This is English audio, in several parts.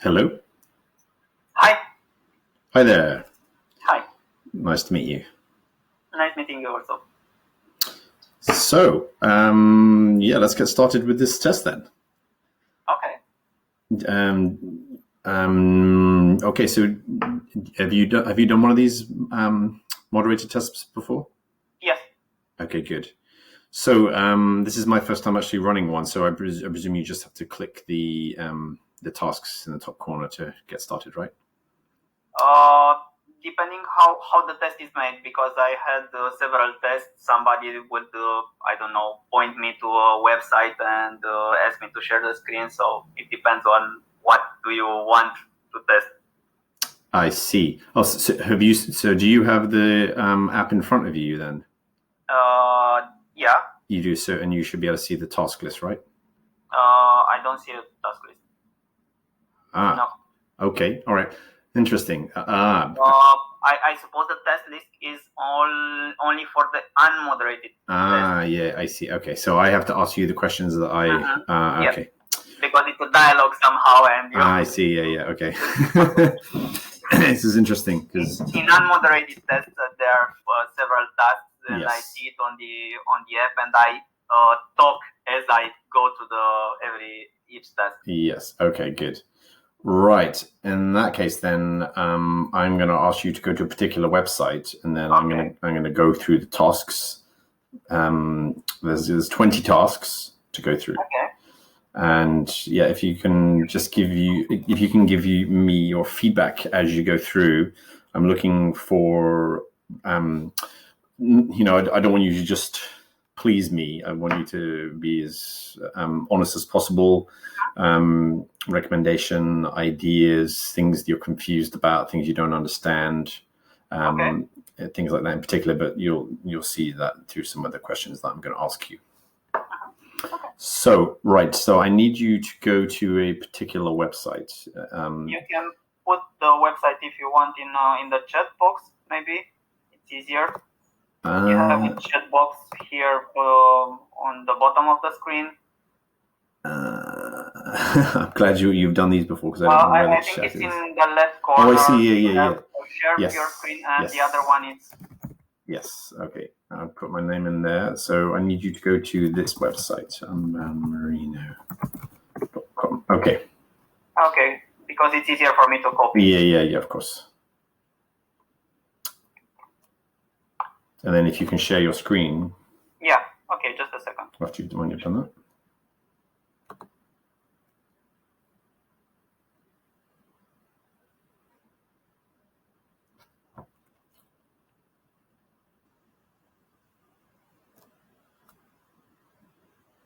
Hello. Hi. Hi there. Hi. Nice to meet you. Nice meeting you also. So, let's get started with this test then. Okay. Okay. So, have you done one of these moderated tests before? Yes. Okay, good. So, this is my first time actually running one. So, I presume you just have to click the tasks in the top corner to get started, right? Depending how the test is made, because I had several tests. Somebody would, point me to a website and ask me to share the screen. So it depends on what do you want to test. I see. Oh, so do you have the app in front of you then? Yeah. You do, so, and you should be able to see the task list, right? I don't see a task list. No. Okay. All right. Interesting. I suppose the test list is only for the unmoderated test. Yeah, I see. Okay, so I have to ask you the questions that I. Okay. Because it's a dialogue somehow, and I see. Yeah. Okay. This is interesting because in unmoderated tests there are several tasks, and yes. I see it on the app, and I talk as I go to each task. Yes. Okay. Good. Right. In that case, then I'm going to ask you to go to a particular website, and then I'm going to go through the tasks. There's 20 tasks to go through. Okay. And yeah, if you can give me your feedback as you go through. I'm looking for, I don't want you to just please me. I want you to be as honest as possible. Recommendation, ideas, things you're confused about, things you don't understand, things like that in particular. But you'll see that through some of the questions that I'm going to ask you. Okay. So I need you to go to a particular website. You can put the website if you want in the chat box. Maybe it's easier. You have a chat box here on the bottom of the screen. I'm glad you've done these before because I don't know where the chat is. I think it's in the left corner. Oh, I see. Yeah. Share your screen, and the other one is. Yes. Okay. I'll put my name in there. So I need you to go to this website, marino.com. Okay. Okay, because it's easier for me to copy. Yeah. Of course. And then if you can share your screen. Yeah. Okay. Just a second. When you've done that.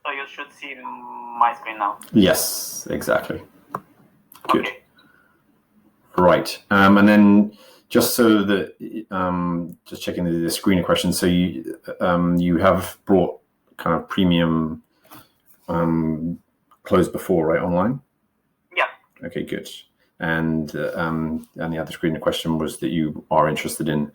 So you should see my screen now. Yes, exactly. Good. Okay. Right. And then just so that, just checking the screener question. So you have brought kind of premium clothes before, right, online? Yeah. Okay, good. And the other screener question was that you are interested in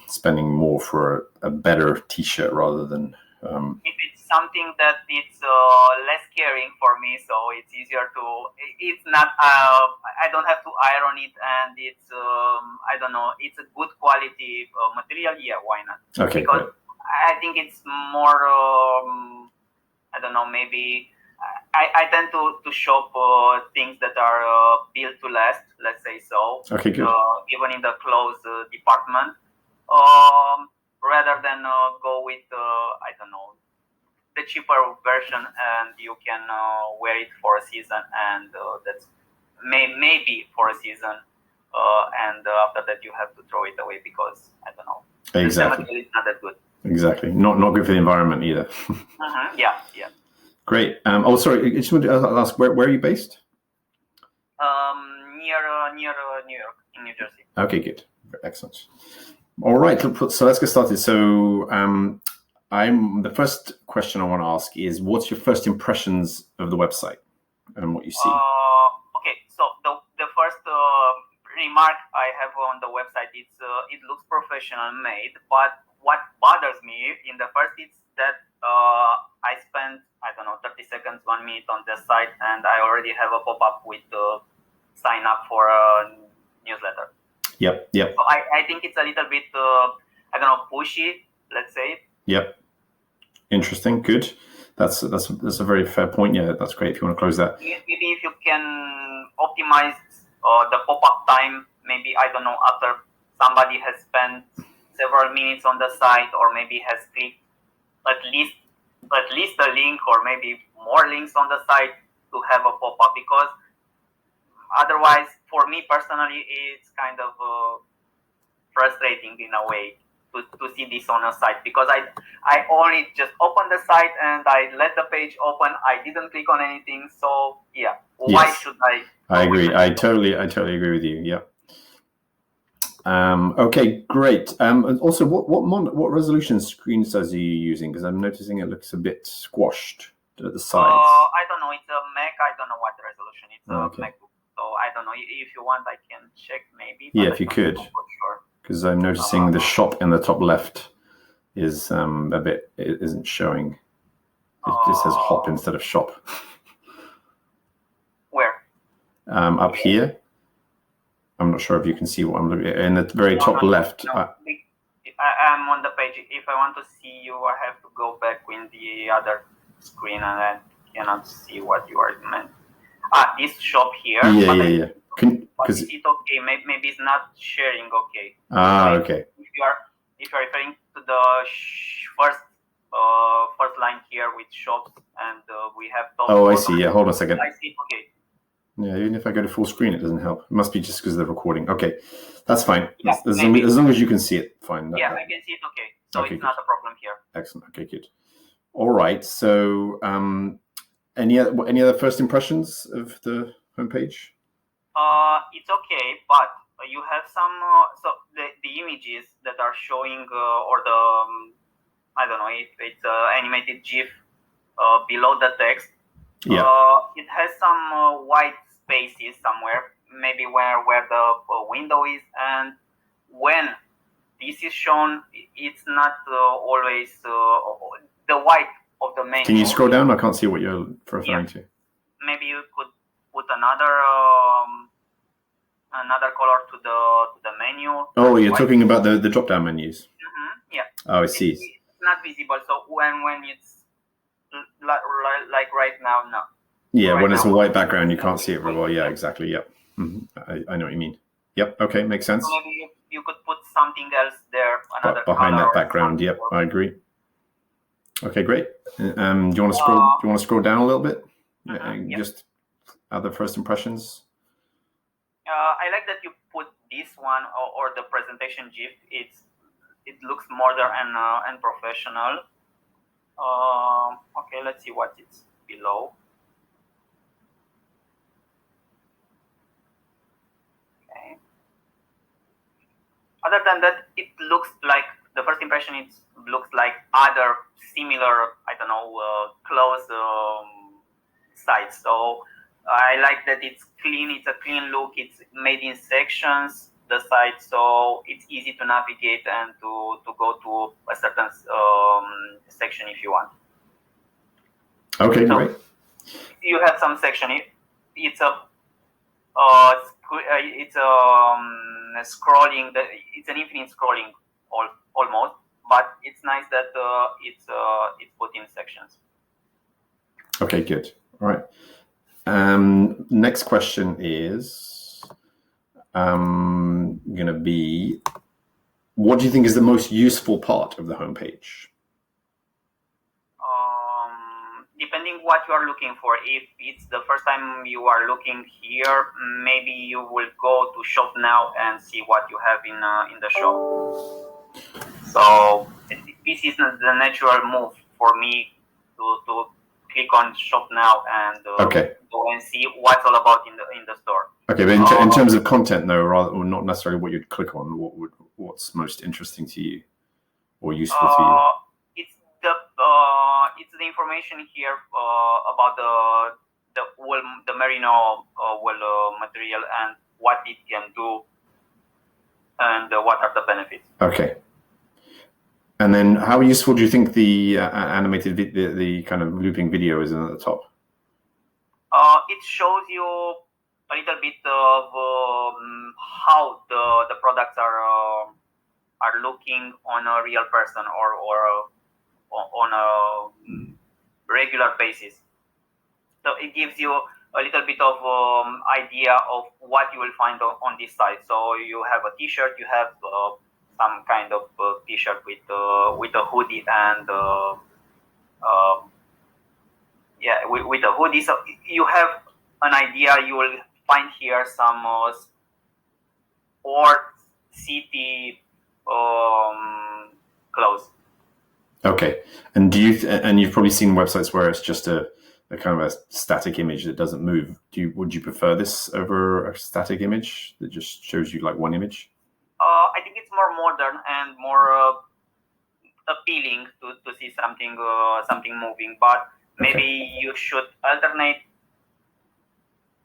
spending more for a better T-shirt rather than. If it's something that it's less caring for me, so it's easier to. It's not. I don't have to iron it, and it's. It's a good quality material. Yeah, why not? Okay. Because I think it's more. Maybe. I tend to shop things that are built to last. Let's say so. Okay, good. Even in the clothes department. Rather than go with the cheaper version, and you can wear it for a season, and that's maybe for a season, and after that you have to throw it away because Exactly. the material is not that good. Exactly, not good for the environment either. Yeah. Great. Sorry, I just wanted to ask, where are you based? Near New York, in New Jersey. Okay, good. Excellent. All right, so let's get started. So the first question I want to ask is, what's your first impressions of the website and what you see? Okay, so the first remark I have on the website is it looks professional made, but what bothers me in the first is that I spent 30 seconds, 1 minute on the site, and I already have a pop-up with sign up for a newsletter. Yep. So I think it's a little bit, I don't know, pushy, let's say. Yep. Interesting. Good. That's a very fair point. Yeah, that's great if you want to close that. Maybe if you can optimize the pop-up time, maybe, I don't know, after somebody has spent several minutes on the site, or maybe has clicked at least a link, or maybe more links on the site, to have a pop-up, because otherwise, for me personally, it's kind of frustrating in a way to see this on a site, because I only just opened the site and I let the page open. I didn't click on anything. So yeah, why should I? I agree. I totally agree with you. Yeah. Okay, great. And also, what resolution screen size are you using? Because I'm noticing it looks a bit squashed at the sides. I don't know. It's a Mac. I don't know what resolution. It's a MacBook. So I don't know. If you want, I can check maybe. Yeah, if you could. Because I'm noticing the shop in the top left is a bit, it isn't showing. It just says hop instead of shop. Where? Up here. I'm not sure if you can see what I'm looking at. In the very top left. No. I'm on the page. If I want to see you, I have to go back in the other screen, and I cannot see what you are meant. This shop here. Yeah. Is it okay? Maybe it's not sharing. Okay. Okay. If you're referring to the first line here with shops, and we have. I see. Yeah, hold on a second. I see. Okay. Yeah, even if I go to full screen, it doesn't help. It must be just because of the recording. Okay, that's fine. Yeah, as long as you can see it, fine. I can see it. Okay, so it's not a problem here. Excellent. Okay, good. All right. So, any other first impressions of the homepage? It's okay, but you have some. So the images that are showing, or the I don't know if it's animated GIF below the text. Yeah. It has some white spaces somewhere, maybe where the window is, and when this is shown, it's not always the white of the menu. Can you scroll down? I can't see what you're referring to. Maybe you could put another color to the menu. Oh, you're talking about the drop-down menus. Mm-hmm, yeah. Oh, I see. It's not visible. So when it's like right now, no. Yeah, right when it's now, a white background, you can't see it very well. Yeah, exactly. Yep. Mm-hmm. I know what you mean. Yep. Okay, makes sense. So maybe you could put something else there, another behind color that background. Yep, I agree. Okay, great. Do you want to scroll? Do you want to scroll down a little bit? Just other first impressions. I like that you put this one or the presentation GIF. It looks modern and professional. Okay, let's see what it's below. Okay. Other than that, it looks like the first impression. It looks like other similar, I don't know, clothes sites. So I like that it's clean. It's a clean look. It's made in sections, the site, so it's easy to navigate and to go to a certain section if you want. Okay, so great. You have some section. It's a scrolling. It's an infinite scrolling almost, but it's nice that it's put in sections. Okay, good. All right. Next question is going to be, what do you think is the most useful part of the homepage? Depending what you are looking for. If it's the first time you are looking here, maybe you will go to shop now and see what you have in the shop. So this is the natural move for me to click on shop now and go and see what's all about in the store. Okay, but in terms of content though, rather, or not necessarily what you'd click on, what's most interesting to you or useful to you? It's the information here about the merino wool material and what it can do and what are the benefits. Okay. And then, how useful do you think the animated the kind of looping video is at the top? It shows you a little bit of how the products are looking on a real person or on a regular basis. So it gives you a little bit of idea of what you will find on this site. So you have a T-shirt, you have some kind of T-shirt with a hoodie and with a hoodie. So you have an idea. You will find here some sport city clothes. Okay, and do you and you've probably seen websites where it's just a kind of a static image that doesn't move. Would you prefer this over a static image that just shows you like one image? I think it's more modern and more appealing to see something moving. But maybe you should alternate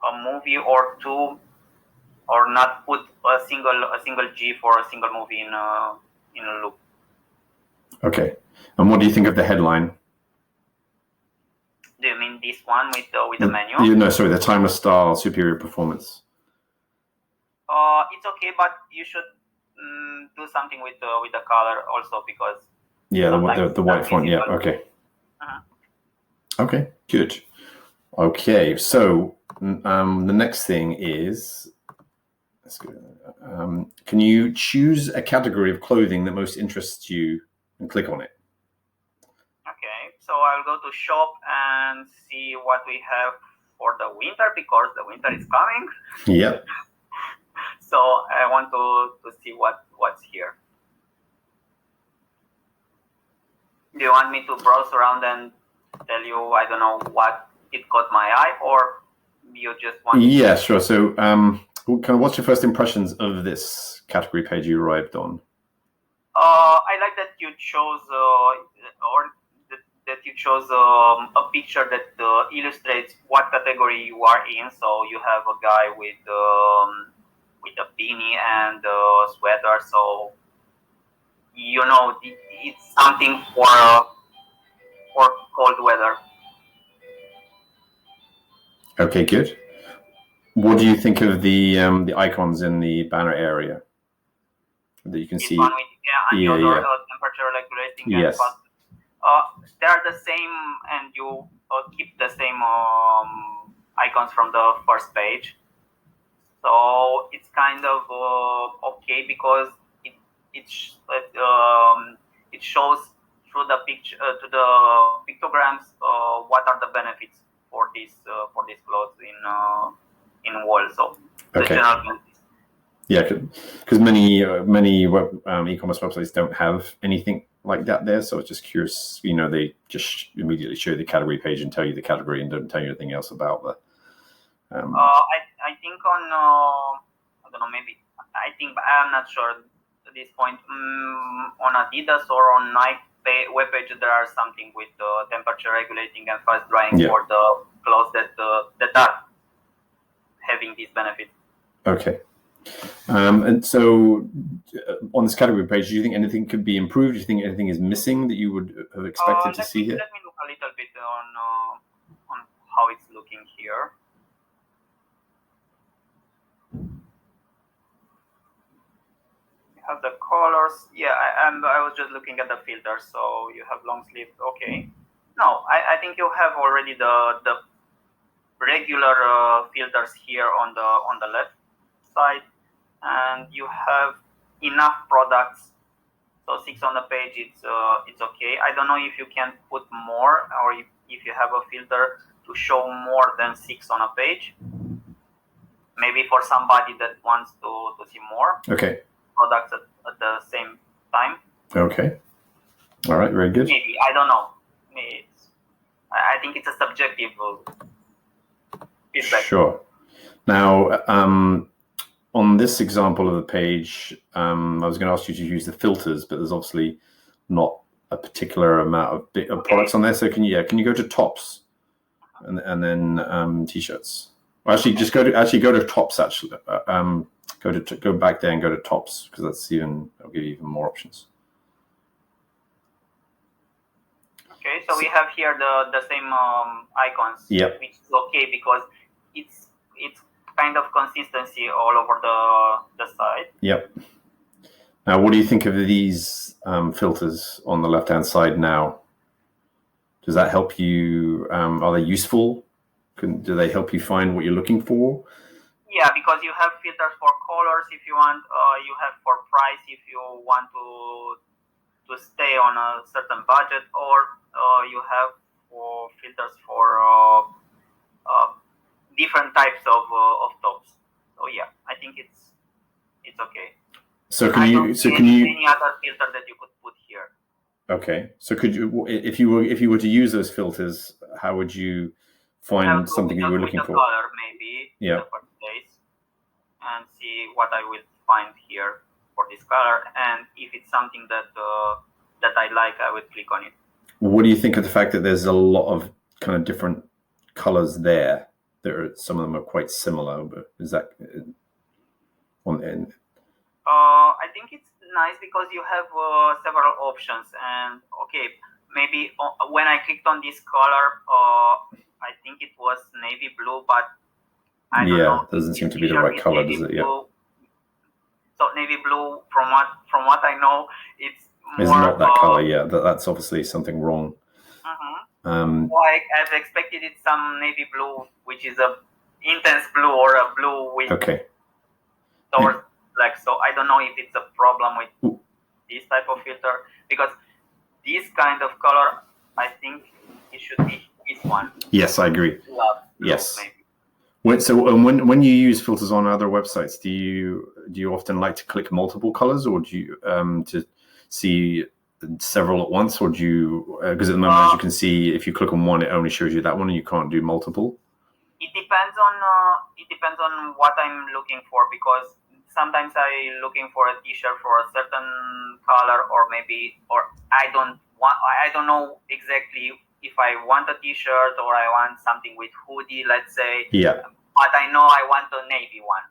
a movie or two, or not put a single G for a single movie in a loop. Okay, and what do you think of the headline? Do you mean this one with the menu? No, sorry, the timeless style, superior performance. It's okay, but you should do something with the color also, because the white font. Yeah. Okay. Okay. Good. Okay. So the next thing is, let's go. Can you choose a category of clothing that most interests you and click on it? Okay. So I'll go to shop and see what we have for the winter, because the winter is coming. Yep. So I want to see what's here. Do you want me to browse around and tell you, I don't know, what it caught my eye, or you just want? Yeah, sure. So, what's your first impressions of this category page you arrived on? I like that you chose, that you chose a picture that illustrates what category you are in. So you have a guy with a beanie and a sweater. So it's something for cold weather. Okay, good. What do you think of the icons in the banner area that you can see? One with temperature regulating. Yes. They are the same, and you keep the same icons from the first page. So it's kind of okay, because it shows through the picture to the pictograms what are the benefits for this clothes in wall. So the general benefits. Yeah, because many e-commerce websites don't have anything like that there. So it's just curious. They just immediately show the category page and tell you the category and don't tell you anything else about the. I think on I don't know, maybe I think, but I'm not sure at this point. On Adidas or on Nike web page, there are something with temperature regulating and fast drying for the clothes that are having these benefits. Okay. And so on this category page, do you think anything could be improved? Do you think anything is missing that you would have expected to see here? Let me look a little bit on how it's looking here. You have the colors. Yeah, I was just looking at the filters. So you have long sleeve. Okay. No, I think you have already the regular filters here on the left side, and you have enough products. So 6 on the page, it's okay. I don't know if you can put more, or if you have a filter to show more than 6 on a page. Maybe for somebody that wants to see more products at the same time. Okay. All right. Very good. Maybe, I don't know. I think it's a subjective feedback. Sure. Now, on this example of the page, I was going to ask you to use the filters, but there's obviously not a particular amount of products on there. So can you go to tops and then t-shirts? Well, actually, just go to tops. Actually, go back there and go to tops, because that'll give you even more options. Okay, so we have here the same icons. Yep. Which is okay, because it's kind of consistency all over the site. Yep. Now, what do you think of these filters on the left-hand side now? Does that help you? Are they useful? Do they help you find what you're looking for? Yeah, because you have filters for colors if you want. You have for price if you want to stay on a certain budget, or you have for filters for different types of tops. So yeah, I think it's okay. So can you? Any other filter that you could put here? Okay. So could you, if you were to use those filters, how would you find something you were looking for? Color maybe in the first place, and see what I will find here for this color, and if it's something that that I like, I would click on it. What do you think of the fact that there's a lot of kind of different colors there? Some of them are quite similar, but is that on the end? I think it's nice because you have several options, and okay, maybe when I clicked on this color, I think it was navy blue, but I don't know. It doesn't seem to be the right color, does it? Yeah. So navy blue, from what I know, it's not that color. Yeah, that's obviously something wrong. Like I've expected it some navy blue, which is a intense blue or a blue with towards black. So I don't know if it's a problem with this type of filter, because this kind of color, I think it should be this one. Yes, I agree. Yes. Maybe. So when you use filters on other websites, do you often like to click multiple colors, or do you to see several at once, or do you, because at the moment, as you can see, if you click on one, it only shows you that one, and you can't do multiple? It depends on what I'm looking for, because sometimes I'm looking for a t-shirt for a certain color, or I don't know exactly if I want a t-shirt or I want something with hoodie, let's say. Yeah. But I know I want a navy one,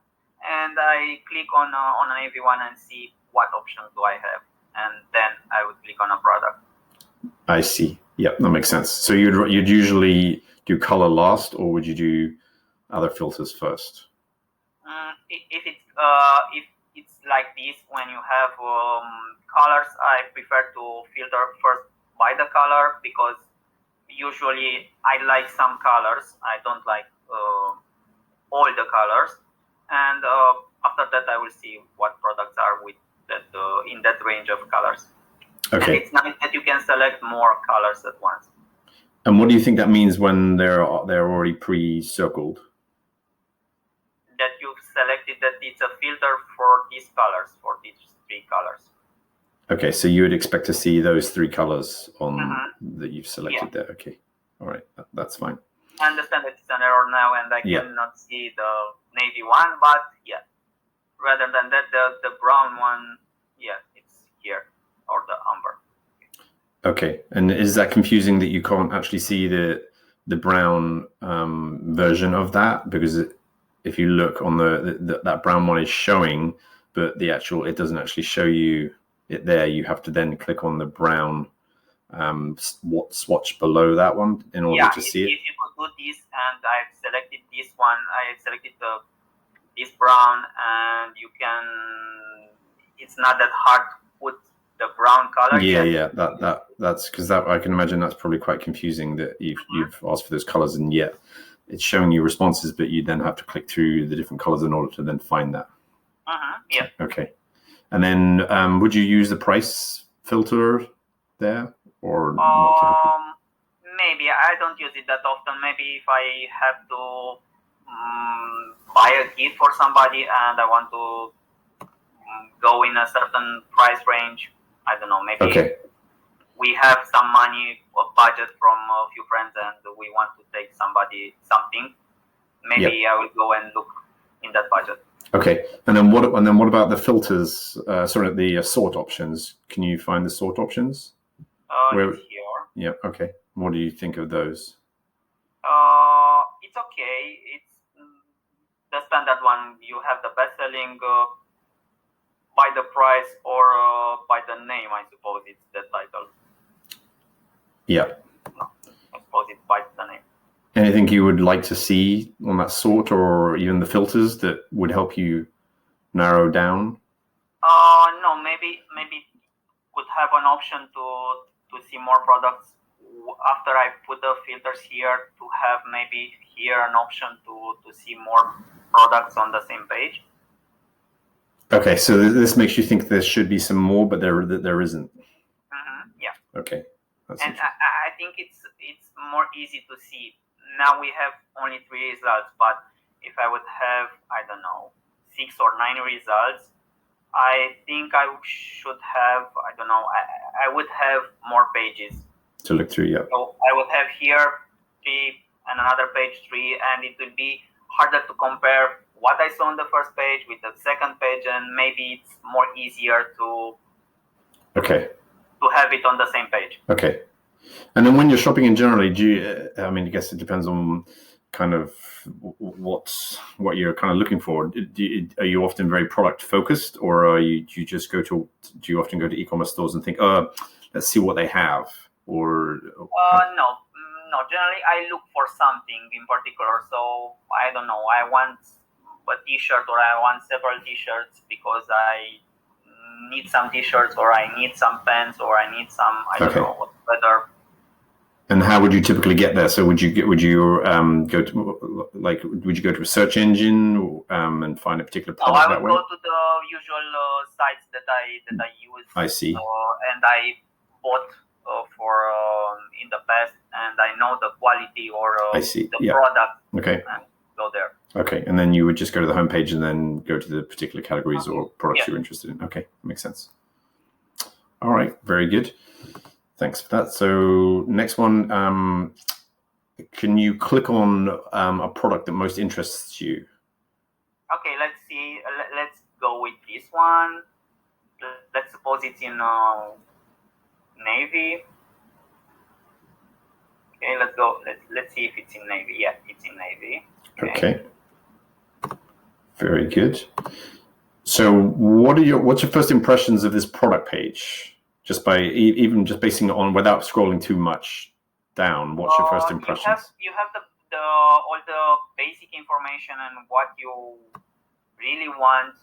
and I click on a navy one and see what options do I have, and then I would click on a product. I see. Yeah, that makes sense. So you'd usually do color last, or would you do other filters first? If it's like this, when you have colors, I prefer to filter first by the color, because usually I like some colors. I don't like all the colors, and after that I will see what products are with that in that range of colors. Okay. And it's nice that you can select more colors at once. And what do you think that means when they're already pre-circled? That you've selected that it's a filter for these colors, for these three colors. Okay, so you would expect to see those three colors on that you've selected there. Okay, all right, that's fine. I understand that it's an error now, and I cannot see the navy one, but yeah, rather than that, the brown one, it's here, or the amber. Okay, and is that confusing that you can't actually see the brown version of that? Because if you look on that brown one is showing, but it doesn't actually show you it there. You have to then click on the brown swatch below that one in order to see it. If you could do this, and I've selected this one, I selected this brown, and you can, it's not that hard to put the brown color. Yeah, that's because I can imagine that's probably quite confusing that you've asked for those colors, and yet it's showing you responses, but you then have to click through the different colors in order to then find that. Yeah. Okay. And then would you use the price filter there, or not typically? Maybe I don't use it that often. Maybe if I have to buy a gift for somebody and I want to go in a certain price range, I don't know, maybe we have some money or budget from a few friends and we want to take somebody something, maybe I will go and look in that budget. Okay, and then what about the filters? The sort options. Can you find the sort options? Here. Yeah. Okay. What do you think of those? It's okay. It's the standard one. You have the best selling by the price or by the name. I suppose it's the title. Yeah. No, I suppose it's by the name. Anything you would like to see on that sort, or even the filters that would help you narrow down? No, maybe could have an option to see more products after I put the filters here, to have maybe here an option to see more products on the same page. Okay, so this makes you think there should be some more, but there isn't. Yeah. Okay. And I think it's more easy to see. Now we have only 3 results, but if I would have, I don't know, 6 or 9 results, I think I should have, I don't know, I would have more pages to look through. Yeah. So I would have here 3 and another page 3, and it would be harder to compare what I saw on the first page with the second page, and maybe it's more easier to have it on the same page. Okay. And then when you're shopping in generally, do you, I mean, I guess it depends on kind of what you're kind of looking for. Are you often very product focused, or do you often go to e-commerce stores and think, let's see what they have? Or no, generally I look for something in particular. So I don't know, I want a t-shirt, or I want several t-shirts because I need some t-shirts, or I need some pants, or I need some, I don't know what's better. And how would you typically get there? So would you go to a search engine and find a particular product that way? I would go to the usual sites that I use. I see. And I bought for in the past, and I know the quality or the product. Okay. And go there. Okay, and then you would just go to the homepage and then go to the particular categories or products you're interested in. Okay, makes sense. All right, very good. Thanks for that. So next one, can you click on a product that most interests you? Okay, let's see. Let's go with this one. Let's suppose it's in navy. Okay, let's go. Let's see if it's in navy. Yeah, it's in navy. Okay. Very good. So what's your first impressions of this product page? Just by even just basing it on without scrolling too much down, what's your first impressions? You have the all the basic information and what you really want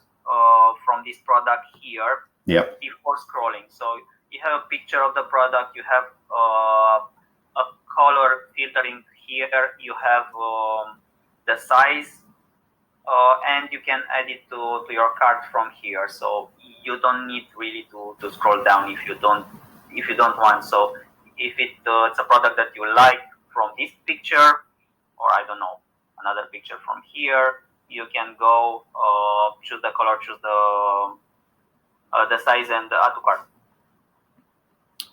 from this product here. Yep. Before scrolling. So you have a picture of the product, you have a color filtering here, you have the size, and you can add it to your cart from here. So you don't need really to scroll down if you don't want. So if it's a product that you like from this picture, or I don't know, another picture from here, you can go choose the color, choose the size, and add to cart.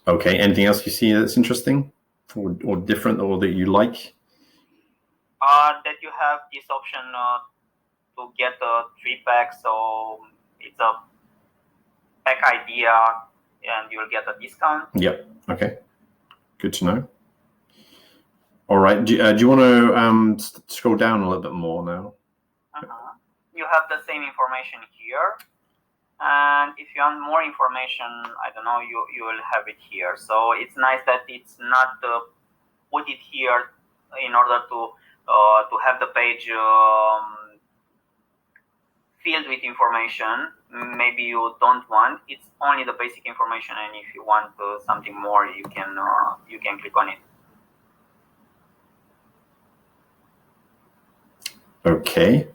Okay. Anything else you see that's interesting or different, or that you like? That you have this option to get a 3-pack, so it's a pack idea, and you'll get a discount. Yep. Okay. Good to know. All right. Do you want to scroll down a little bit more now? You have the same information here, and if you want more information, I don't know, you will have it here. So it's nice that it's not put it here in order to have the page filled with information. Maybe you don't want. It's only the basic information, and if you want something more, you can click on it. Okay.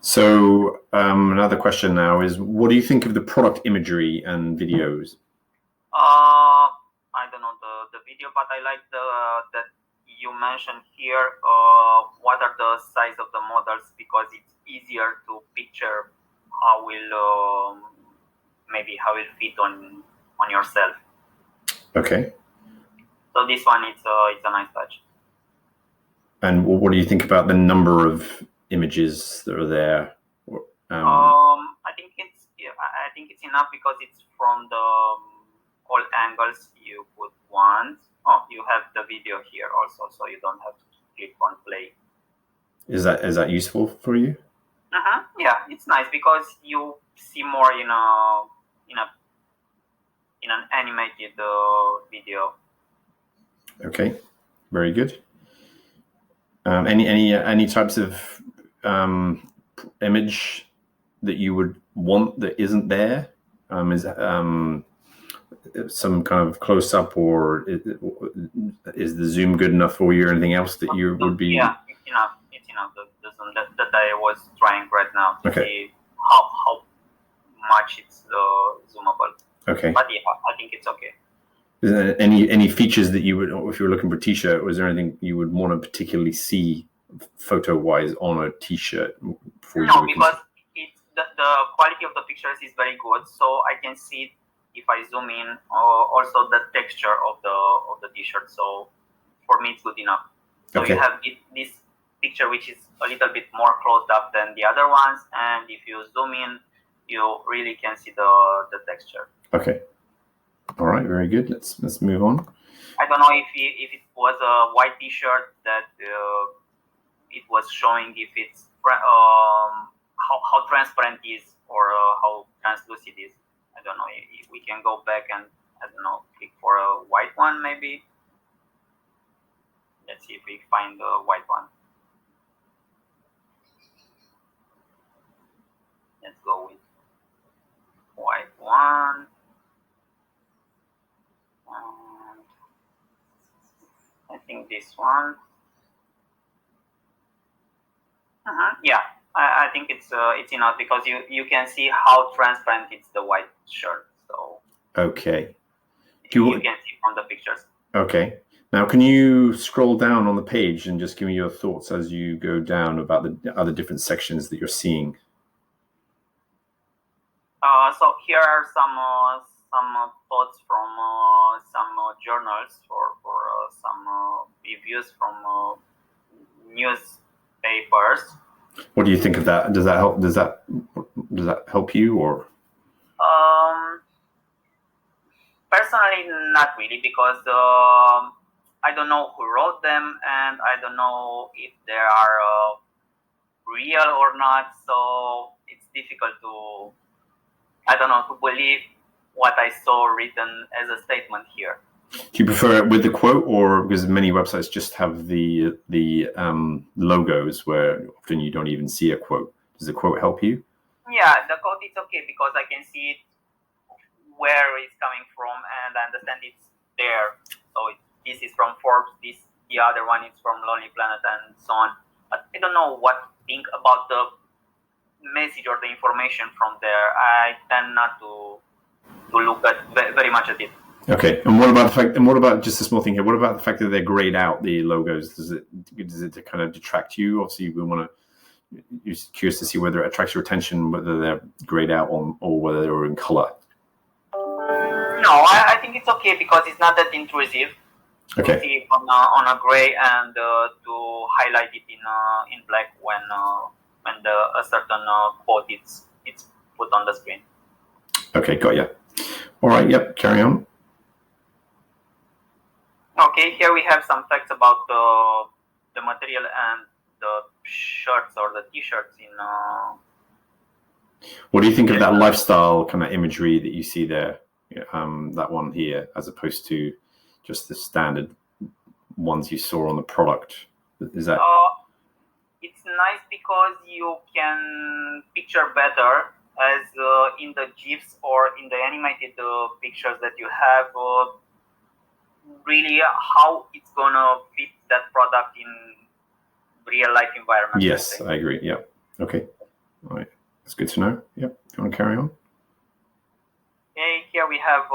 So another question now is, what do you think of the product imagery and videos? I don't know the video, but I like that you mentioned here. What are the size of the models, because it's easier to picture how will fit on yourself. Okay. So this one it's a nice touch. And what do you think about the number of images that are there? I think it's enough, because it's from the all angles you would want. Oh, you have the video here also, so you don't have to click on play. Is that useful for you? Yeah, it's nice because you see more in an animated video. Okay, very good. Any types of image that you would want that isn't there? Is some kind of close up, or is the zoom good enough for you, or anything else that you would be? Yeah, it's enough. It's enough. The zoom that I was trying right now to see how much it's zoomable. Okay. But yeah, I think it's okay. Is there any features that you would, if you were looking for a T-shirt, was there anything you would want to particularly see photo-wise on a T-shirt? No, because the quality of the pictures is very good, so I can see if I zoom in. Also the texture of the T-shirt. So for me, it's good enough. So you have this picture which is a little bit more closed up than the other ones, and if you zoom in, you really can see the texture. Okay. All right, very good. Let's move on. I don't know if it was a white T-shirt that it was showing if it's how transparent it is or how translucent it is. I don't know. If we can go back and I don't know, click for a white one maybe. Let's see if we find the white one. Let's go with white one. I think this one. Yeah, I think it's enough because you can see how transparent it's the white shirt. So okay, you can see from the pictures. Okay. Now, can you scroll down on the page and just give me your thoughts as you go down about the other different sections that you're seeing? So here are some thoughts from some journals or some reviews from newspapers. What do you think of that? Does that help? Does that help you, or? Personally, not really, because I don't know who wrote them, and I don't know if they are real or not. So it's difficult to, I don't know, to believe what I saw written as a statement here. Do you prefer it with the quote, or because many websites just have the logos where often you don't even see a quote? Does the quote help you? Yeah, the quote is okay because I can see it where it's coming from and I understand it's there. So this is from Forbes, the other one is from Lonely Planet and so on. But I don't know what to think about the message or the information from there. I tend not to look at very much at it. Okay, and what about the fact? And what about just a small thing here? What about the fact that they're grayed out, the logos? Does it kind of detract you? Obviously, we want to. You're curious to see whether it attracts your attention, whether they're grayed out or whether they're in color. No, I think it's okay because it's not that intrusive. Okay. To see it on a gray and to highlight it in black when a certain quote it's put on the screen. Okay, got you. All right, yep, carry on. Okay, here we have some facts about the material and the shirts or the T-shirts in. What do you think of that lifestyle kind of imagery that you see there? That one here, as opposed to just the standard ones you saw on the product. Is that? It's nice because you can picture better, as in the GIFs or in the animated pictures that you have. Really, how it's gonna fit that product in real life environment. Yes, I agree. Yeah. Okay. All right. That's good to know. Yep. Do you want to carry on? Okay. Here we have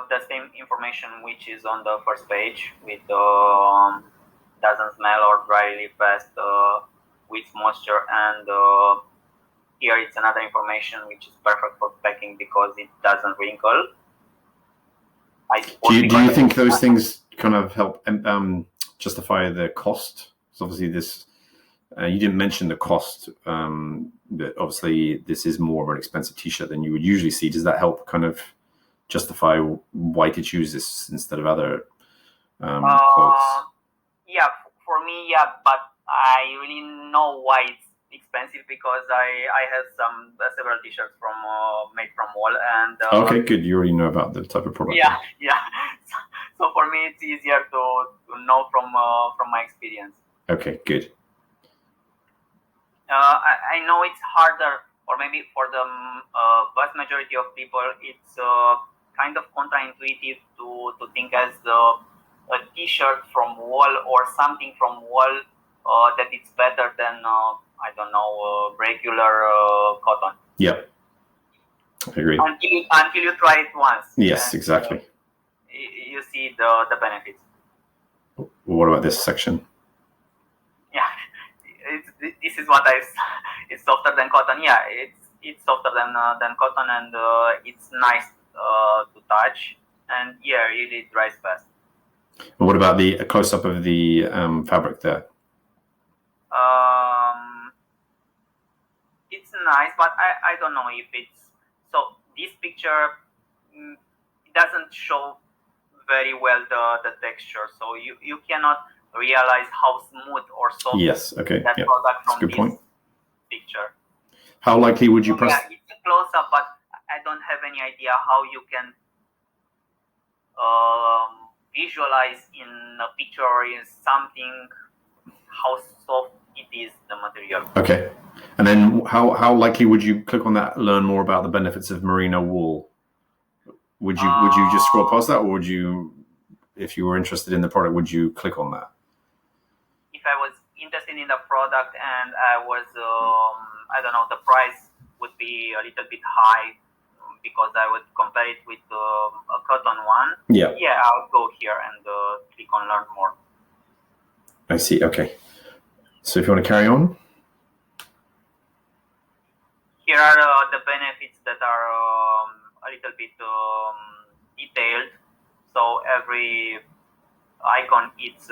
the same information which is on the first page with doesn't smell or dry really fast with moisture, and here it's another information which is perfect for packing because it doesn't wrinkle. Do you think those things kind of help justify the cost? So obviously this, you didn't mention the cost, but obviously this is more of an expensive T-shirt than you would usually see. Does that help kind of justify why to choose this instead of other clothes? Yeah, for me, yeah, but I really know why it's expensive because I have several T-shirts from made from wool and. Okay, good. You already know about the type of product. Yeah. So for me, it's easier to know from my experience. Okay, good. I know it's harder, or maybe for the vast majority of people, it's kind of counterintuitive to think as a T-shirt from wool or something from wool that it's better than I don't know regular cotton. Yeah, I agree. Until you try it once. Yes, exactly. You see the benefits. What about this section? Yeah, this is what it's softer than cotton. Yeah, it's softer than cotton, and it's nice to touch, and yeah, really dries fast. And what about a close-up of the fabric there? It's nice, but I don't know if it's so. This picture it doesn't show very well the texture, so you cannot realize how smooth or soft that product from this picture. How likely would you press? Yeah, it's a close-up, but I don't have any idea how you can visualize in a picture or in something how soft it is, the material. Okay, and then how likely would you click on that, learn more about the benefits of merino wool? Would you just scroll past that, or would you, if you were interested in the product, would you click on that? If I was interested in the product and I was, I don't know, the price would be a little bit high because I would compare it with a cotton one. Yeah. Yeah, I'll go here and click on learn more. I see. Okay. So if you want to carry on. Here are the benefits that are a little bit detailed. So every icon is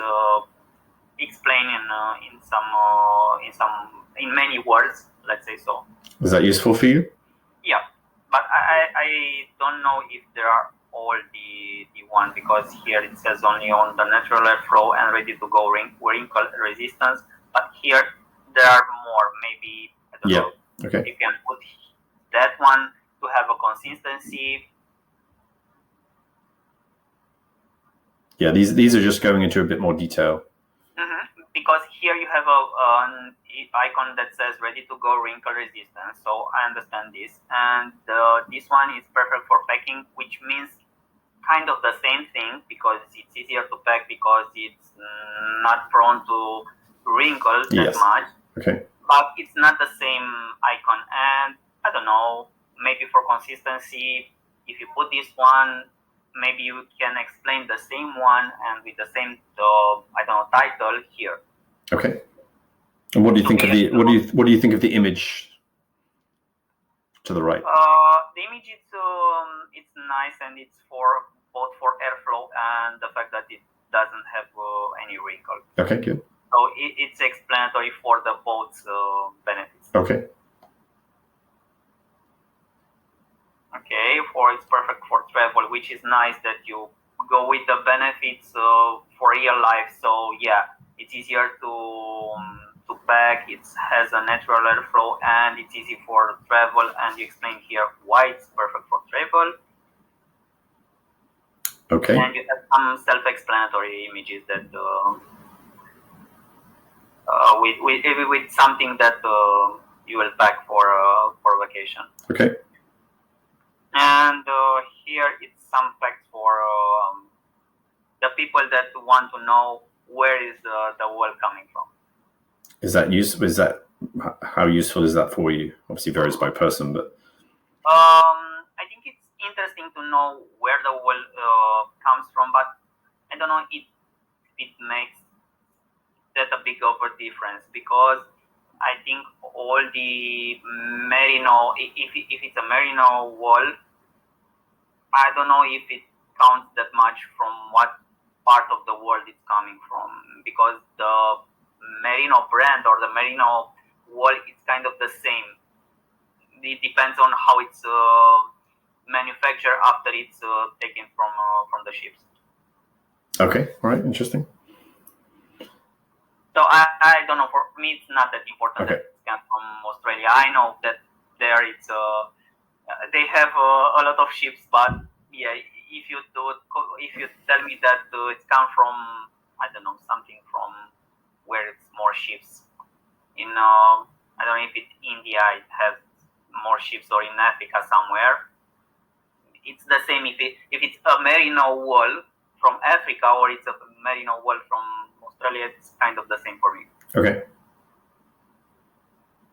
explained in many words. Let's say so. Is that useful for you? Yeah, but I don't know if there are all the one, because here it says only on the natural airflow and ready to go wrinkle resistance. But here there are more. Maybe I don't know. Okay. You can put that one to have a consistency. Yeah, these are just going into a bit more detail. Because here you have an icon that says ready to go wrinkle resistance. So I understand this, and this one is perfect for packing, which means kind of the same thing because it's easier to pack because it's not prone to wrinkle that much. Okay. But it's not the same icon, and I don't know, maybe for consistency, if you put this one, maybe you can explain the same one and with the same I don't know, title here. Okay. And what do you think of the what do you think of the image to the right? The image it's nice, and it's both for airflow and the fact that it doesn't have any wrinkle. Okay, good. So it's explanatory for the both benefits. Okay. Okay, it's perfect for travel, which is nice that you go with the benefits for real life. So yeah, it's easier to pack. It has a natural airflow and it's easy for travel. And you explain here why it's perfect for travel. Okay. And you have some self-explanatory images that with something that you will pack for vacation. Okay. And here it's some facts for the people that want to know where is the wool coming from. Is that useful? How useful is that for you? Obviously varies by person, but I think it's interesting to know where the wool comes from, but I don't know if it makes that a big of a difference, because I think all the merino, if it's a merino wool, I don't know if it counts that much from what part of the world it's coming from, because the merino brand or the merino wool is kind of the same. It depends on how it's manufactured after it's taken from the ships. Okay, all right, interesting. So I don't know. For me, it's not that important that it comes from Australia. I know that there it's they have a lot of ships, but yeah, if you tell me that it's come from, I don't know, something from where it's more ships in I don't know if it's India, it has more ships, or in Africa somewhere. It's the same if it's a merino wool from Africa or it's a merino wool from Australia. It's kind of the same for me. Okay.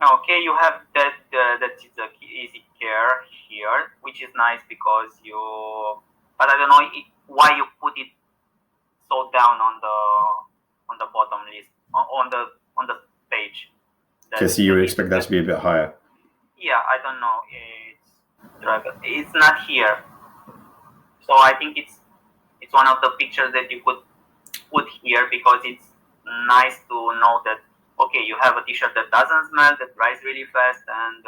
Okay, you have that is a easy care here, which is nice because but I don't know why you put it so down on the bottom list on the page. Okay, so you would expect that to be a bit higher. Yeah, I don't know. It's not here, so I think it's one of the pictures that you could put here because it's nice to know that okay, you have a t-shirt that doesn't smell, that dries really fast, and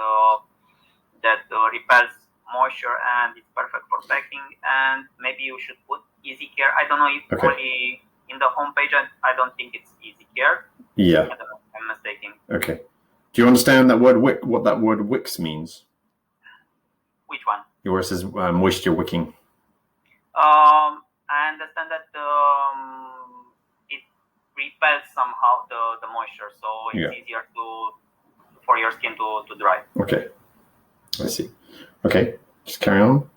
that repels moisture, and it's perfect for packing. And maybe you should put easy care. I don't know if only in the homepage. I don't think it's easy care. Yeah. I don't know. I'm mistaken. Okay. Do you understand that word wick? What that word wicks means? Which one? Where it says moisture wicking. I understand that it repels somehow the moisture, so it's easier for your skin to dry. Okay, I see. Okay, just carry on.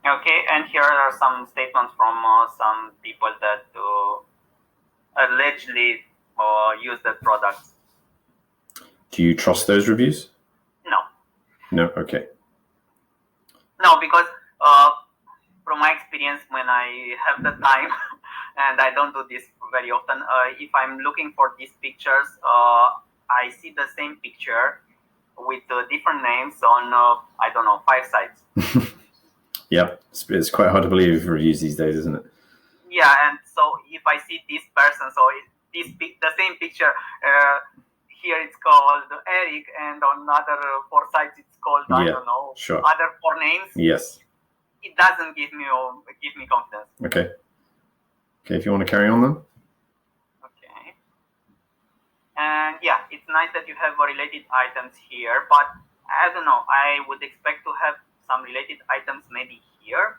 Okay, and here are some statements from some people that allegedly use that product. Do you trust those reviews? No. No. Okay. No, because from my experience, when I have the time, and I don't do this very often, if I'm looking for these pictures, I see the same picture with different names on, I don't know, 5 sites. Yeah, it's quite hard to believe reviews these days, isn't it? Yeah, and so if I see this person, so the same picture, here it's called Eric, and on other 4 sites it's called, I don't know, other 4 names. Yes. It doesn't give me confidence. Okay. Okay, if you want to carry on then. Okay. And yeah, it's nice that you have related items here, but I don't know, I would expect to have some related items maybe here.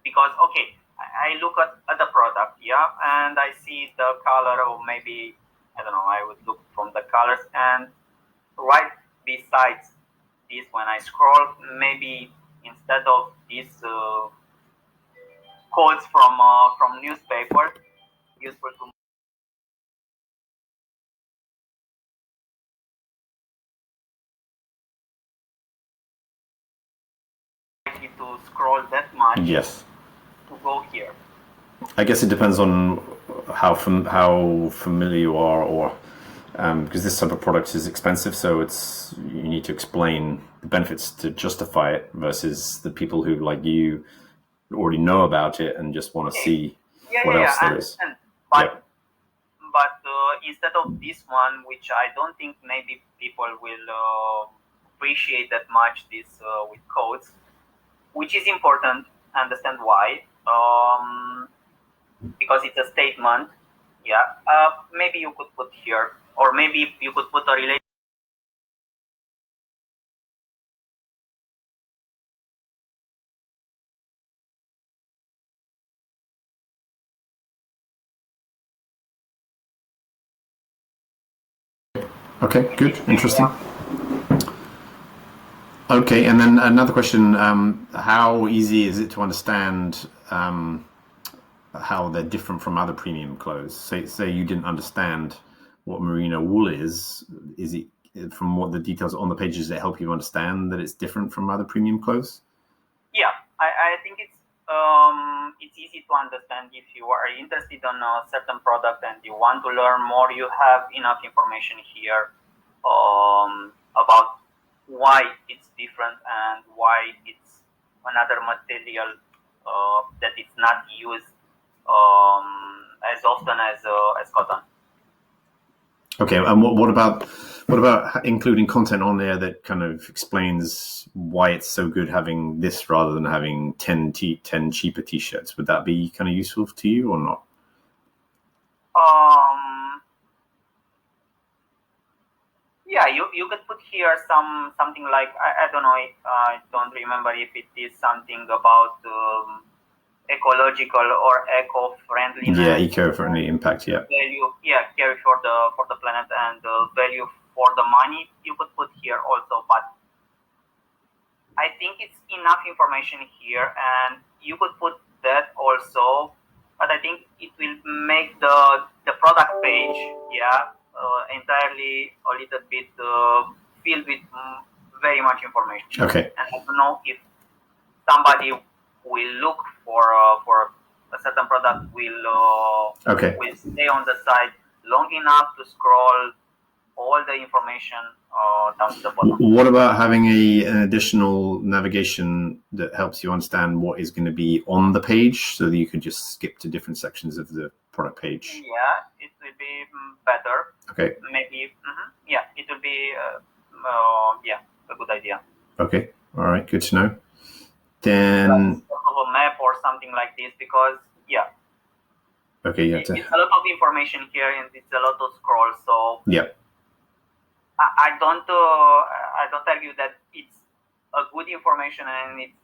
Because, okay, I look at the product, yeah, and I see the color, or maybe, I don't know, I would look from the colors, and right besides this, when I scroll, maybe instead of these quotes from newspaper, useful to scroll that much. Yes. To go here. I guess it depends on how familiar you are, or because this type of product is expensive, so you need to explain the benefits to justify it versus the people who, like you, already know about it and just want to see what else there is. But instead of this one, which I don't think maybe people will appreciate that much, this with codes, which is important. Understand why? Because it's a statement. Yeah. Maybe you could put here, or maybe you could put a related. Okay, good, interesting. Okay, and then another question: how easy is it to understand how they're different from other premium clothes? Say you didn't understand what merino wool is it from what the details on the pages that help you understand that it's different from other premium clothes? Yeah, I think it's easy to understand. If you are interested in a certain product and you want to learn more, you have enough information here about why it's different and why it's another material that it's not used as often as cotton. Okay, and what about including content on there that kind of explains why it's so good having this rather than having 10 cheaper t-shirts? Would that be kind of useful to you or not? Yeah, you could put here something like I don't know, I don't remember if it is something about ecological or eco-friendliness. Yeah, eco-friendly impact. Yeah. Value, care for the planet and value for the money you could put here also. But I think it's enough information here, and you could put that also. But I think it will make the product page, entirely a little bit filled with very much information. Okay. And I don't know if somebody will look for a certain product will stay on the site long enough to scroll all the information down to the bottom. What about having an additional navigation that helps you understand what is going to be on the page, so that you could just skip to different sections of the product page? Yeah, it will be better. Okay. Maybe. Yeah, it will be. A good idea. Okay. All right. Good to know. Then a map or something like this, because okay, you have it's a lot of information here and it's a lot of scroll. So I don't tell you that it's a good information and it's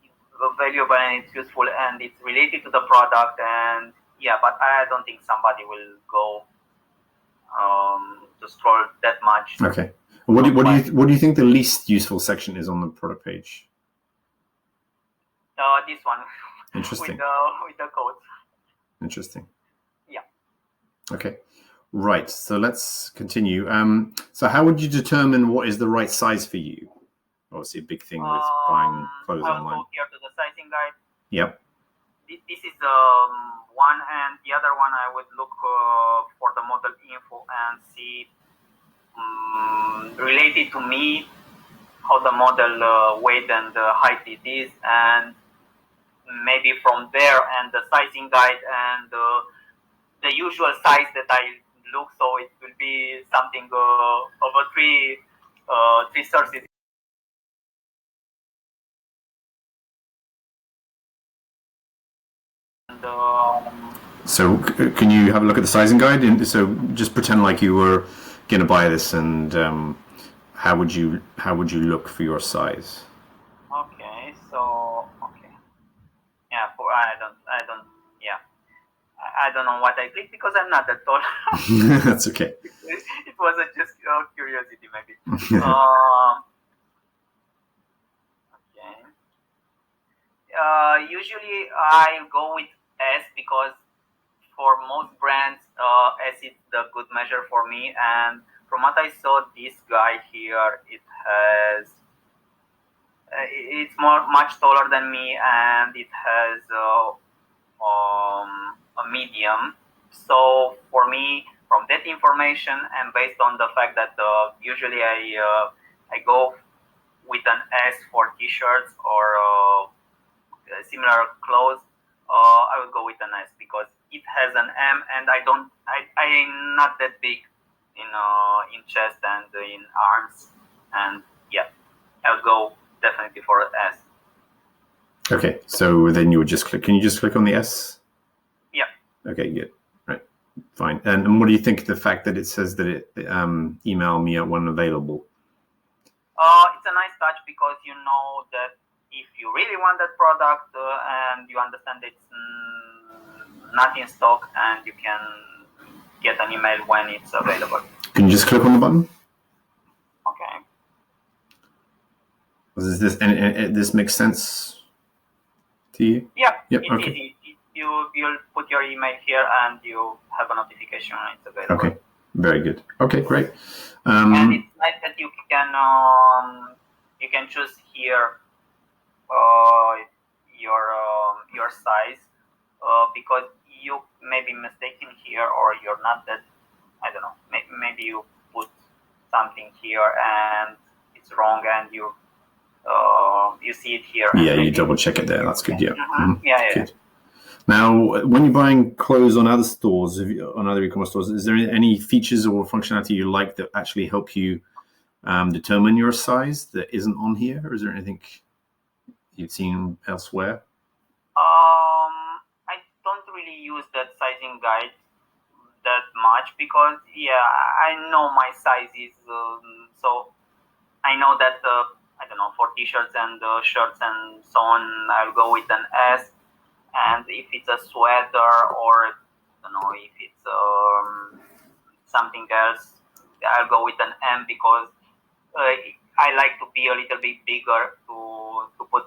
valuable and it's useful and it's related to the product, and but I don't think somebody will go to scroll that much. Okay. What do you think the least useful section is on the product page? This one. Interesting. with the codes. Interesting. Yeah. Okay. Right. So let's continue. So how would you determine what is the right size for you? Obviously, a big thing with buying clothes online. I'll go here to the sizing guide. Yep. This is one, and the other one I would look for the model info and see related to me how the model weight and height it is, and maybe from there and the sizing guide and the usual size that I look, so it will be something over three sources. And, so can you have a look at the sizing guide? And so just pretend like you were going to buy this, and how would you look for your size? Okay, so yeah, I don't know what I clicked because I'm not that tall. That's okay. It was just curiosity, maybe. Okay. Usually I go with S because for most brands, S is the good measure for me. And from what I saw, this guy here, it's much taller than me, and it has a medium. So for me, from that information and based on the fact that usually I go with an S for t-shirts or similar clothes, I would go with an S because it has an M, and I'm not that big in chest and in arms, and I would go definitely for an S. Okay, so then you would just click. Can you just click on the S? Yeah. Okay, good. Right, fine. And what do you think of the fact that it says that it email me when available? It's a nice touch because you know that if you really want that product and you understand it's not in stock, and you can get an email when it's available. Can you just click on the button? Okay. Does this make sense to you? Yeah. Yep. It's Okay. easy. You'll put your email here and you have a notification when it's available. Okay. Very good. Okay, great. And it's nice that you can choose here your size because you may be mistaken here, or you're not that. I don't know. Maybe you put something here and it's wrong, and you see it here. Yeah, you double check it there. That's good. Yeah. Yeah. Good. Now, when you're buying clothes on other stores, on other e-commerce stores, is there any features or functionality you like that actually help you determine your size that isn't on here? Or is there anything you've seen elsewhere? I don't really use that sizing guide that much because I know my sizes, so I know that I don't know, for t-shirts and shirts and so on, I'll go with an S. and if it's a sweater or I don't know if it's something else, I'll go with an M because I like to be a little bit bigger to put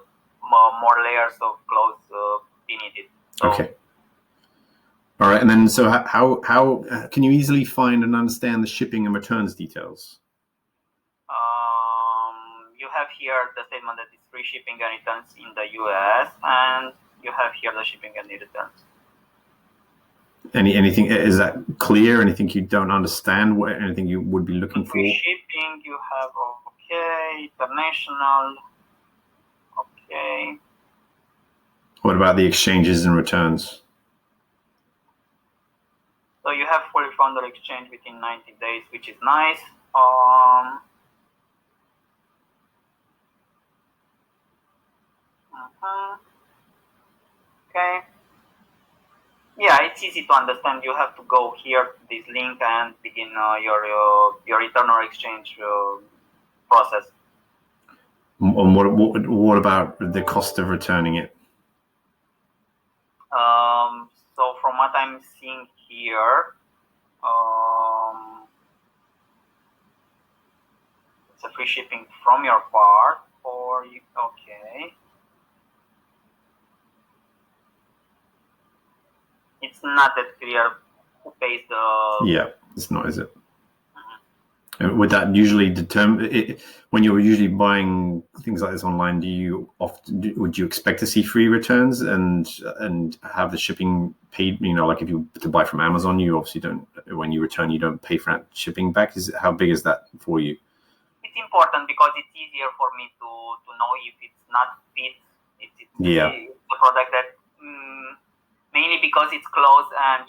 more layers of clothes beneath it. So, okay. All right, and then so how can you easily find and understand the shipping and returns details? You have here the statement that it's free shipping and returns in the US, and you have here the shipping and the returns. Anything, is that clear? Anything you don't understand? Anything you would be looking for? Free shipping, you have okay, international, okay. What about the exchanges and returns? So you have full refund or exchange within 90 days, which is nice. Okay. Yeah, it's easy to understand. You have to go here to this link and begin your return or exchange process. And what about the cost of returning it? So from what I'm seeing here, it's a free shipping from your part, or you, okay. It's not that clear who pays the. Yeah, it's not, is it? Would that usually determine when you're usually buying things like this online? Would you expect to see free returns and have the shipping paid? You know, like if you to buy from Amazon, you obviously don't. When you return, you don't pay for that shipping back. How big is that for you? It's important because it's easier for me to know if it's not fit. It's the product that mainly because it's close and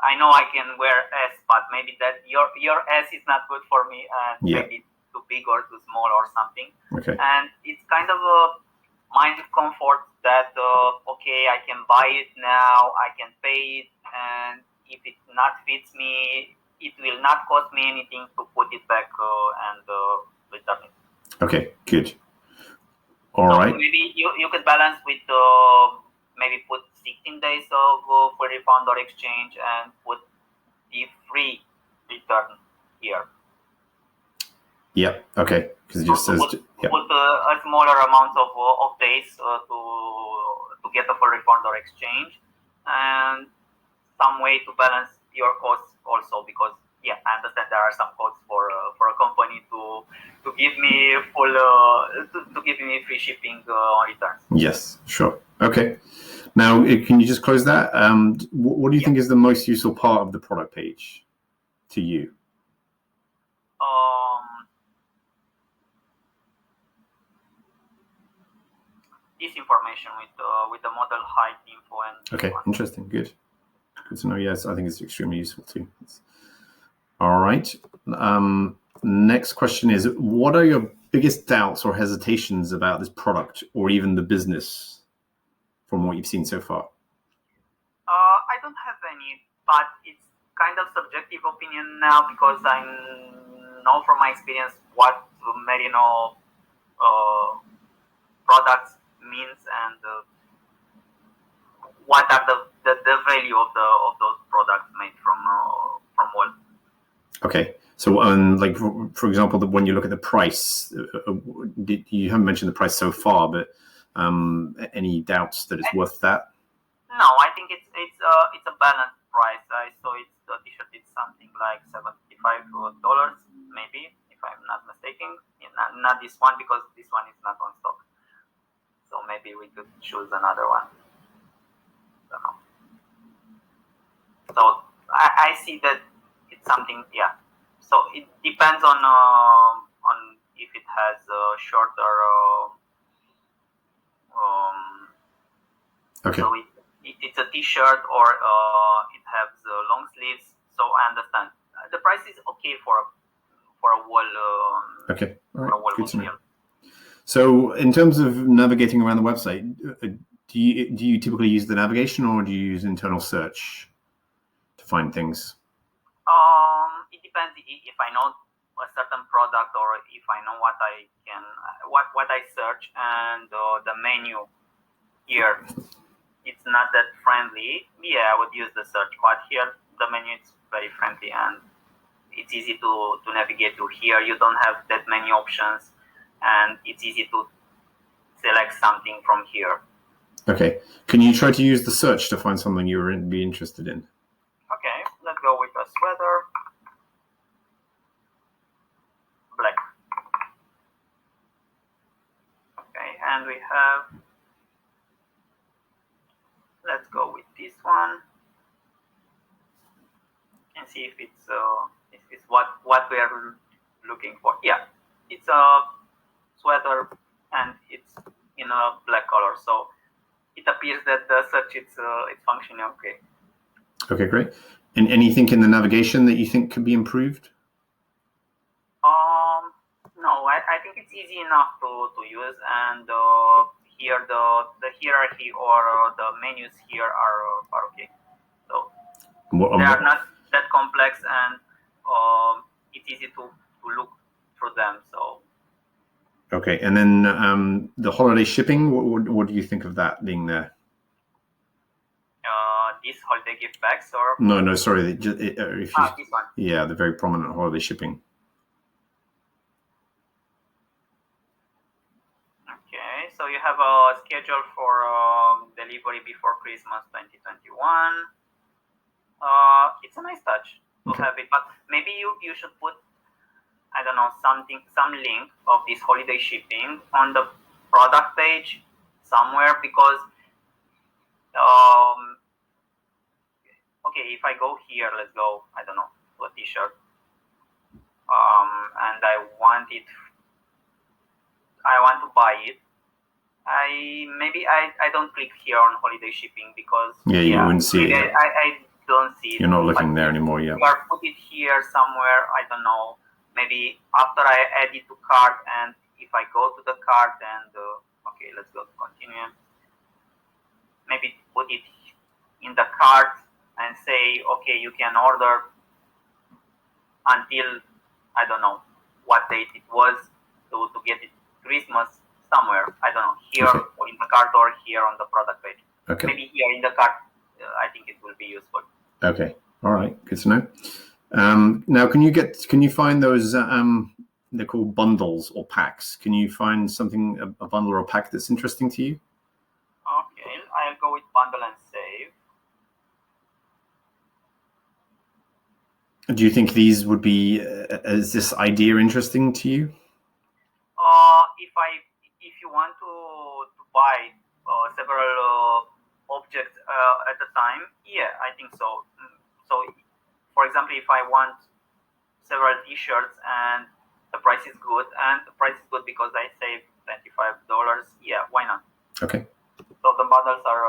I know I can wear S, but maybe that your S is not good for me, and maybe too big or too small or something. Okay. And it's kind of a mind comfort that okay, I can buy it now, I can pay it, and if it not fits me, it will not cost me anything to put it back and return it. Okay, good. All right. Maybe you could balance with maybe put 16 days of full refund or exchange and put the free return here. Yep. Okay. Because it just says put a smaller amount of days to get a full refund or exchange, and some way to balance your costs also, because I understand there are some costs for a company to give me full to give me free shipping on returns. Yes, sure. Okay. Now, can you just close that? What do you think is the most useful part of the product page to you? This information with the model height info and. Okay, interesting. Good to know. Yes, I think it's extremely useful too. All right. Next question is: what are your biggest doubts or hesitations about this product or even the business from what you've seen so far? I don't have any, but it's kind of subjective opinion now because I know from my experience what merino products means and what are the value of those products made from wool. Okay, so like for example, when you look at the price, you haven't mentioned the price so far, but any doubts that it's worth that? No, I think it's a balanced price. I saw the t-shirt is something like $75, maybe, if I'm not mistaken. Not this one, because this one is not on stock. So maybe we could choose another one. Don't know. So I see that it's something, So it depends on if it has a shorter. Okay. So it's a t-shirt or it has long sleeves. So I understand the price is okay for a wool. Okay, all right. Good to know. So, in terms of navigating around the website, do you typically use the navigation or do you use internal search to find things? It depends if I know a certain product or if I know what I can what I search and the menu here. it's not that friendly, yeah, I would use the search. But here, the menu is very friendly and it's easy to navigate to. Here, you don't have that many options, and it's easy to select something from here. Okay. Can you try to use the search to find something you would be interested in? Okay, let's go with a sweater. Black. Okay, and we have, let's go with this one and see if it's what we are looking for. Yeah, it's a sweater and it's in a black color, so it appears that the search it's functioning okay. Okay, great. And anything in the navigation that you think could be improved? No, I think it's easy enough to use, and here the hierarchy or the menus here are okay. So they are not that complex, and it's easy to look through them. So okay, and then the holiday shipping. What do you think of that being there? These holiday gift bags, or no, sorry, if you, this one. Yeah, the very prominent holiday shipping. Okay, so you have a schedule for delivery before Christmas 2021. It's a nice touch to have it, but maybe you should put, I don't know, some link of this holiday shipping on the product page somewhere, because okay, if I go here, let's go, I don't know, to a t-shirt, and I want to buy it. I don't click here on holiday shipping because you wouldn't see it. I don't see it. You're not looking there anymore, yeah. Or put it here somewhere, I don't know, maybe after I add it to cart, and if I go to the cart and okay, let's go to continue. Maybe put it in the cart and say, okay, you can order until, I don't know what date it was, to get it Christmas somewhere, I don't know, here or in the cart or here on the product page. Okay. Maybe here in the cart, I think it will be useful. Okay. All right. Good to know. Now, can you find those? They're called bundles or packs. Can you find something, a bundle or a pack that's interesting to you? Okay, I'll go with bundle and save. Do you think these would be? Is this idea interesting to you? If you want to buy several objects at a time, yeah, I think so. So, for example, if I want several t-shirts and the price is good, because I saved $25, yeah, why not? Okay. So the bundles are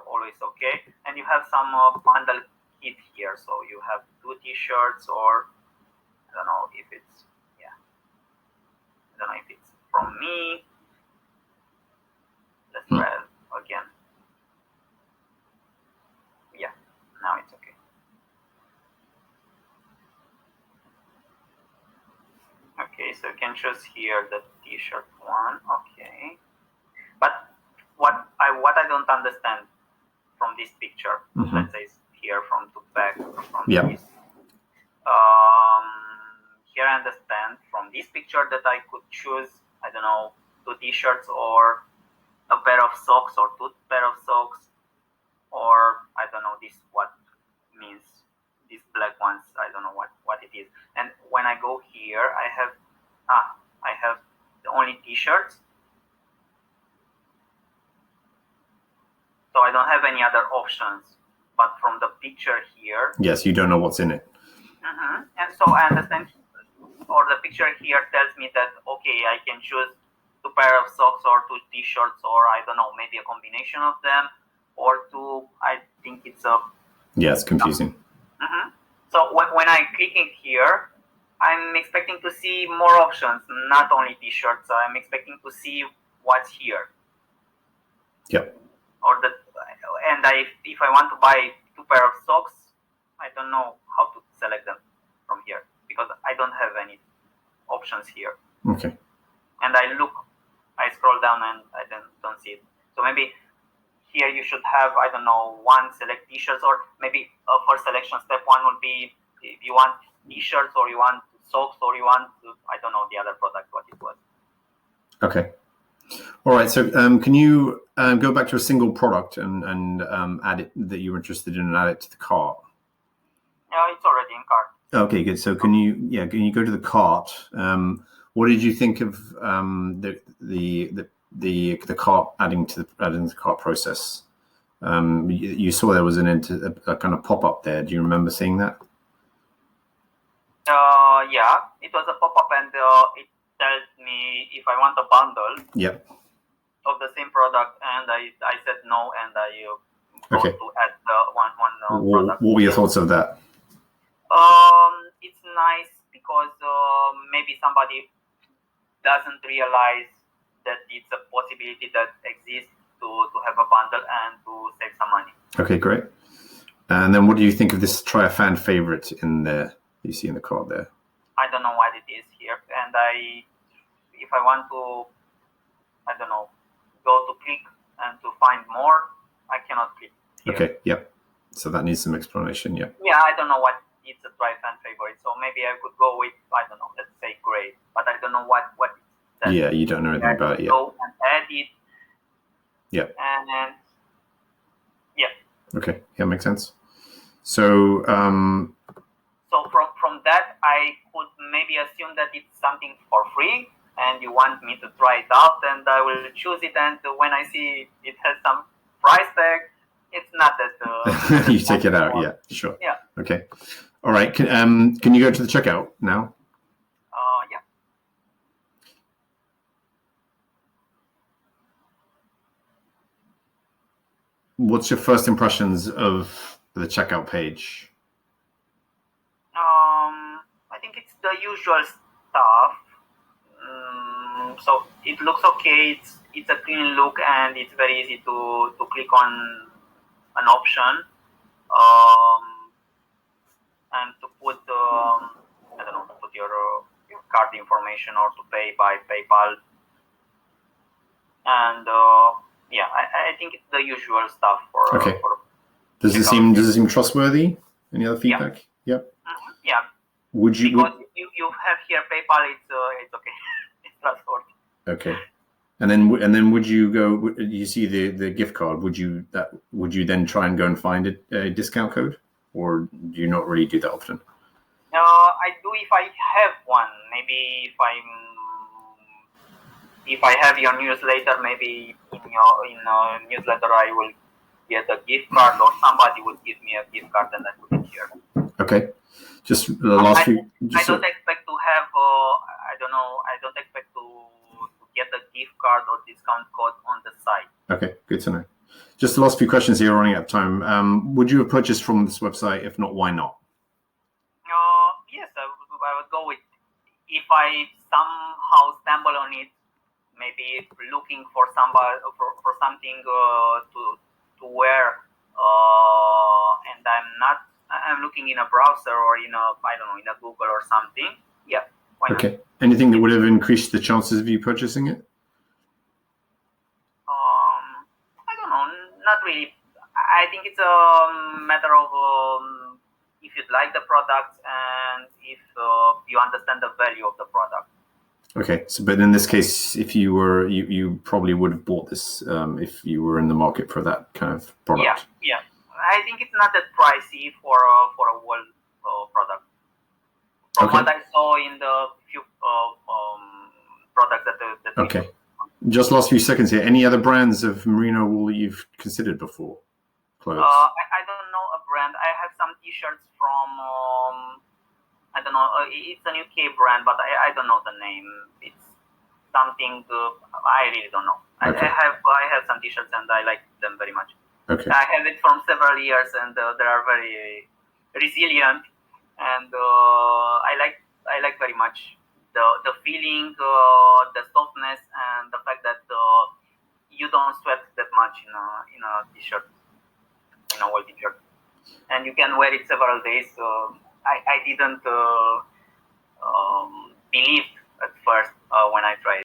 always okay, and you have some bundle kit here. So you have 2 t-shirts, or I don't know if it's, yeah, I don't know if it's from me. Let's try it again. Yeah, now it's okay. Okay, so you can choose here the t-shirt one. Okay, but what I don't understand from this picture, let's say here from to back from this. Here I understand from this picture that I could choose, I don't know, 2 t-shirts or a pair of socks or 2 pair of socks, or I don't know this what means, these black ones, I don't know what it is. And when I go here, I have the only t-shirts, so I don't have any other options. But from the picture here, yes, you don't know what's in it. And so I understand, or the picture here tells me that okay, I can choose 2 pair of socks or 2 t-shirts, or I don't know, maybe a combination of them, or 2. I think it's a. Yeah, it's confusing. So when I'm clicking here, I'm expecting to see more options, not only t-shirts. I'm expecting to see what's here. Yep. If I want to buy 2 pair of socks, I don't know how to select them from here because I don't have any options here. Okay. And I scroll down and I don't see it. So maybe here you should have, I don't know, one select t-shirts, or maybe first selection step one would be if you want t-shirts or you want socks or you want, I don't know, the other product, what it was. Okay. All right. So can you go back to a single product and add it that you're interested in and add it to the cart? It's already in cart. Okay, good. So can you go to the cart? What did you think of the cart adding to the cart process? You saw there was a kind of pop up there. Do you remember seeing that? Yeah, it was a pop up, and it tells me if I want a bundle. Yep. Of the same product, and I said no, and I okay. to add one product. What were your thoughts of that? It's nice because maybe somebody doesn't realize that it's a possibility that exists to have a bundle and to save some money. Okay, great. And then what do you think of this try a fan favorite in there you see in the card there? I don't know what it is here, and if I want to, I don't know, go to click and to find more, I cannot click here. Okay, yep. So that needs some explanation, yeah. Yeah, I don't know what it's a try fan favorite, so maybe I could go with, I don't know, let's say gray, but I don't know what it's that. Yeah, you don't know anything about it yet. Go and add it. Yeah. And yeah. Okay, yeah, makes sense. So so from that, I could maybe assume that it's something for free, and you want me to try it out, and I will choose it. And when I see it has some price tag, it's not that. You take it out, yeah, sure. Yeah. Okay. All right. Can you go to the checkout now? Yeah. What's your first impressions of the checkout page? I think it's the usual stuff. So it looks okay. It's a clean look, and it's very easy to click on an option and to put I don't know, to put your card information or to pay by PayPal. And yeah, I think it's the usual stuff for. Okay. For does it seem trustworthy? Any other feedback? Yeah. Yep. Yeah. Would you? Because you have here PayPal, it's okay. It's trustworthy. Okay. And then would you go? You see the gift card? Would you then try and go and find a discount code, or do you not really do that often? I do if I have one. Maybe if I have your newsletter, maybe in your newsletter I will get a gift card, or somebody would give me a gift card, and I put it here. Okay. Just the last few. I don't expect to have. I don't know. I don't expect to get a gift card or discount code on the site. Okay, good to know. Just the last few questions here, running out of time. Would you have purchased from this website? If not, why not? Yes, I would go with. If I somehow stumble on it, maybe looking for somebody for something to wear, and I'm looking in a browser or in a Google or something. Yeah. Why not? Okay. Anything that would have increased the chances of you purchasing it? I don't know. Not really. I think it's a matter of if you like the product and if you understand the value of the product. Okay. So, but in this case, if you were, you probably would have bought this if you were in the market for that kind of product. Yeah. I think it's not that pricey for a whole product. From what I saw in the few products that okay. Just last few seconds here. Any other brands of merino wool that you've considered before? Clothes? I don't know a brand. I have some T-shirts from I don't know. It's an UK brand, but I don't know the name. It's something I really don't know. Okay. I have some T-shirts and I like them very much. Okay. I have it from several years, and they are very resilient, and I like very much the feeling, the softness, and the fact that you don't sweat that much in a T-shirt, in a wool T-shirt, and you can wear it several days. I didn't believe at first when I tried.